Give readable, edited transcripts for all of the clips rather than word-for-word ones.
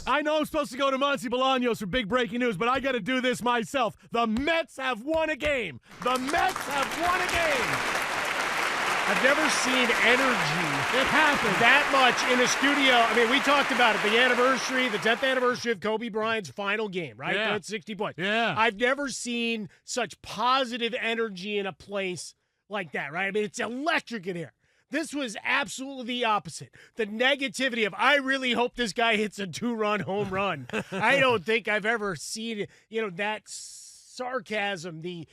I know I'm supposed to go to Monty Bolaños for big breaking news, but I got to do this myself. The Mets have won a game. The Mets have won a game. I've never seen energy. It happened that much in a studio. I mean, we talked about it. The anniversary, the 10th anniversary of Kobe Bryant's final game, right? Yeah. That's 60 points. Yeah. I've never seen such positive energy in a place like that, right? I mean, it's electric in here. This was absolutely the opposite. The negativity of, I really hope this guy hits a 2-run home run. I don't think I've ever seen, that sarcasm, the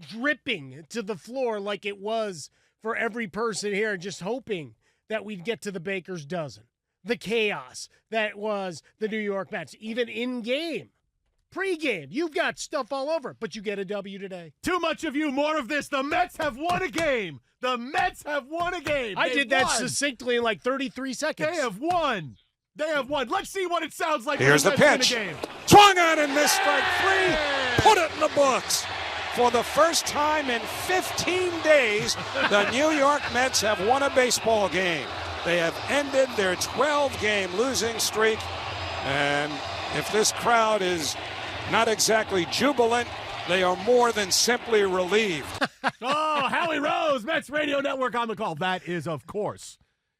dripping to the floor like it was for every person here, just hoping that we'd get to the baker's dozen. The chaos that was the New York Mets, even in-game. Pre-game, you've got stuff all over, but you get a W today. Too much of you, more of this. The Mets have won a game. The Mets have won a game. I did that succinctly in like 33 seconds. They have won. They have won. Let's see what it sounds like. Here's the pitch. Swung on and missed, strike 3. Put it in the books. For the first time in 15 days, the New York Mets have won a baseball game. They have ended their 12-game losing streak. And if this crowd is not exactly jubilant, they are more than simply relieved. Oh, Howie Rose, Mets Radio Network on the call. That is, of course,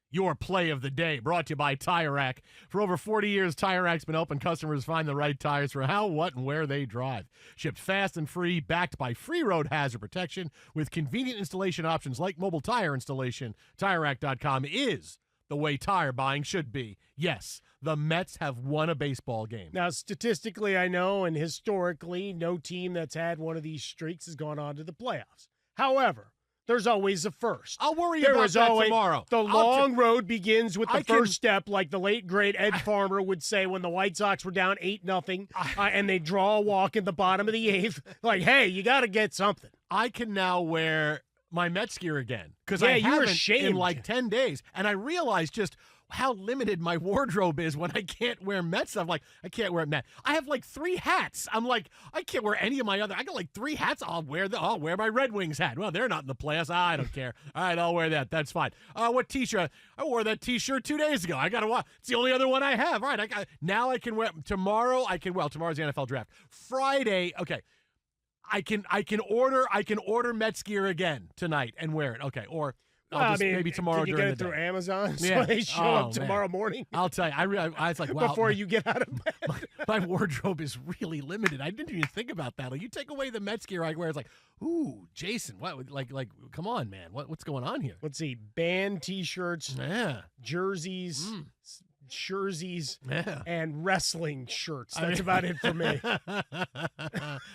your play of the day, brought to you by Tire Rack. For over 40 years, Tire Rack's been helping customers find the right tires for how, what, and where they drive. Shipped fast and free, backed by free road hazard protection with convenient installation options like mobile tire installation. TireRack.com is the way tire buying should be. Yes, the Mets have won a baseball game. Now, statistically, I know, and historically, no team that's had one of these streaks has gone on to the playoffs. However, there's always a first. I'll worry about that tomorrow. The long road begins with the first step, like the late, great Ed Farmer would say when the White Sox were down 8-0, and they draw a walk in the bottom of the 8th. Like, hey, you got to get something. I can now wear my Mets gear again because I haven't haven't in like 10 days. And I realized just how limited my wardrobe is when I can't wear Mets stuff. Like, I can't wear Mets. I have like 3 hats. I'm like, I can't wear any of my other. I got like 3 hats. I'll wear my Red Wings hat. Well, they're not in the playoffs. I don't care. All right, I'll wear that. That's fine. What T-shirt? I wore that T-shirt 2 days ago. I got to watch. It's the only other one I have. All right, now I can wear. Tomorrow I can. Well, tomorrow's the NFL draft. Friday, okay. I can order Mets gear again tonight and wear it. Okay, or. Maybe tomorrow during the day. Did you get it through Amazon? So yeah. they show up tomorrow morning? I'll tell you. I was like, wow. Before you get out of bed. My wardrobe is really limited. I didn't even think about that. Like, you take away the Mets gear I wear, it's like, ooh, Jason, what? Like, come on, man. What's going on here? Let's see. Band T-shirts, jerseys, jerseys, and wrestling shirts. That's about it for me.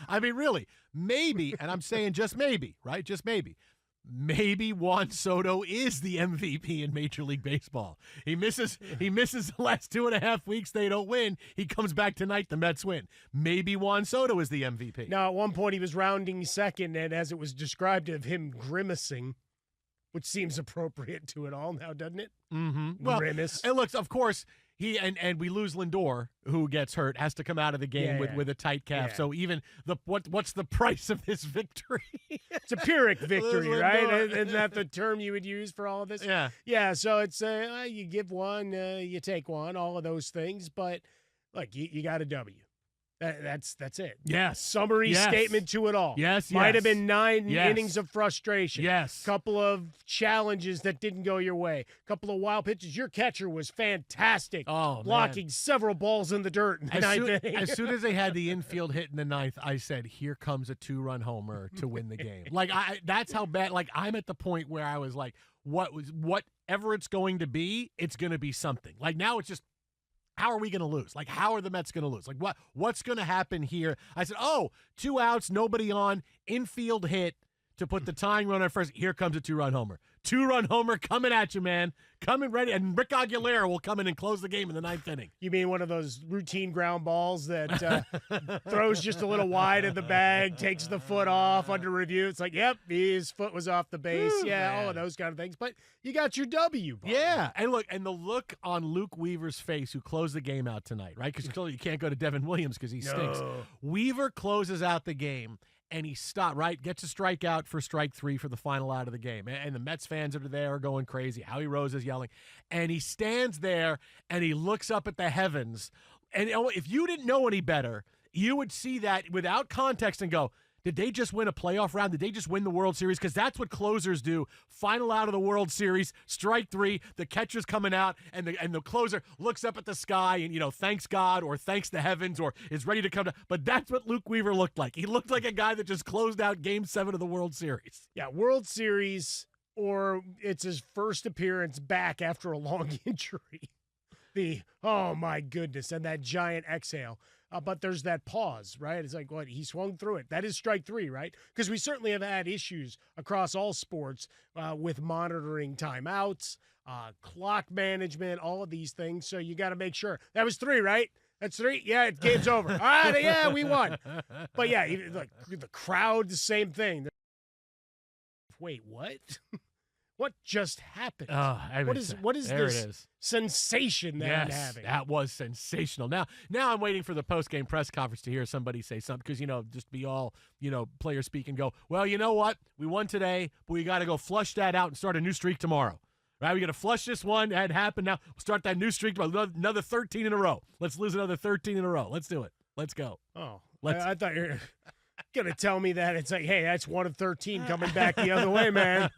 I mean, really, maybe, and I'm saying just maybe, right? Just maybe. Maybe Juan Soto is the MVP in Major League Baseball. He misses the last 2.5 weeks. They don't win. He comes back tonight. The Mets win. Maybe Juan Soto is the MVP. Now, at one point, he was rounding second, and as it was described of him grimacing, which seems appropriate to it all now, doesn't it? Mm-hmm. Grimace. Well, it looks, of course, he and we lose Lindor, who gets hurt, has to come out of the game with a tight calf. Yeah. So even what's the price of this victory? It's a Pyrrhic victory, right? Isn't that the term you would use for all of this? Yeah. Yeah, so it's you give one, you take one, all of those things. But, look, you got a W. That's it. Yes. Summary statement to it all. Yes. Might have been 9 innings of frustration. Yes. Couple of challenges that didn't go your way. Couple of wild pitches. Your catcher was fantastic. Oh, blocking several balls in the dirt in the ninth inning. As soon as they had the infield hit in the 9th, I said, here comes a 2-run homer to win the game. Like, that's how bad. Like, I'm at the point where I was like, whatever it's going to be, it's going to be something. Like, now it's just, how are we going to lose? Like, how are the Mets going to lose? Like, what's going to happen here? I said, 2 outs, nobody on, infield hit to put the tying run at first. Here comes a 2-run homer. 2-run homer coming at you, man. Coming ready. And Rick Aguilera will come in and close the game in the 9th inning. You mean one of those routine ground balls that throws just a little wide in the bag, takes the foot off under review? It's like, yep, his foot was off the base. Ooh, man. All of those kind of things. But you got your W. Bob. Yeah. And look, and the look on Luke Weaver's face, who closed the game out tonight, right? Because clearly you can't go to Devin Williams because he stinks. Weaver closes out the game. and he stopped, right? Gets a strikeout for strike 3 for the final out of the game. And the Mets fans that are there are going crazy. Howie Rose is yelling. And he stands there, and he looks up at the heavens. And if you didn't know any better, you would see that without context and go, did they just win a playoff round? Did they just win the World Series? Because that's what closers do. Final out of the World Series, strike 3, the catcher's coming out, and the closer looks up at the sky and, thanks God or thanks the heavens or is ready to come down. But that's what Luke Weaver looked like. He looked like a guy that just closed out Game 7 of the World Series. Yeah, World Series, or it's his first appearance back after a long injury. Oh my goodness, and that giant exhale. But there's that pause, right? It's like, what? He swung through it. That is strike 3, right? Because we certainly have had issues across all sports with monitoring timeouts, clock management, all of these things. So you got to make sure. That was 3, right? That's 3? Yeah, game's over. All right, yeah, we won. But yeah, like the crowd, the same thing. Wait, what? What just happened? What is this sensation that I'm having? That was sensational. Now I'm waiting for the post-game press conference to hear somebody say something because, just be all, player speak and go, well, you know what? We won today, but we got to go flush that out and start a new streak tomorrow. Right? We got to flush this one. That happened. Now we'll start that new streak, another 13 in a row. Let's lose another 13 in a row. Let's do it. Let's go. Oh, I thought you were going to tell me that. It's like, hey, that's 1 of 13 coming back the other way, man.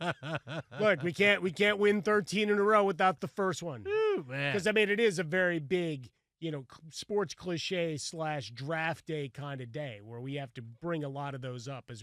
Look, we can't win 13 in a row without the first one. Because, it is a very big, sports cliche / draft day kind of day where we have to bring a lot of those up as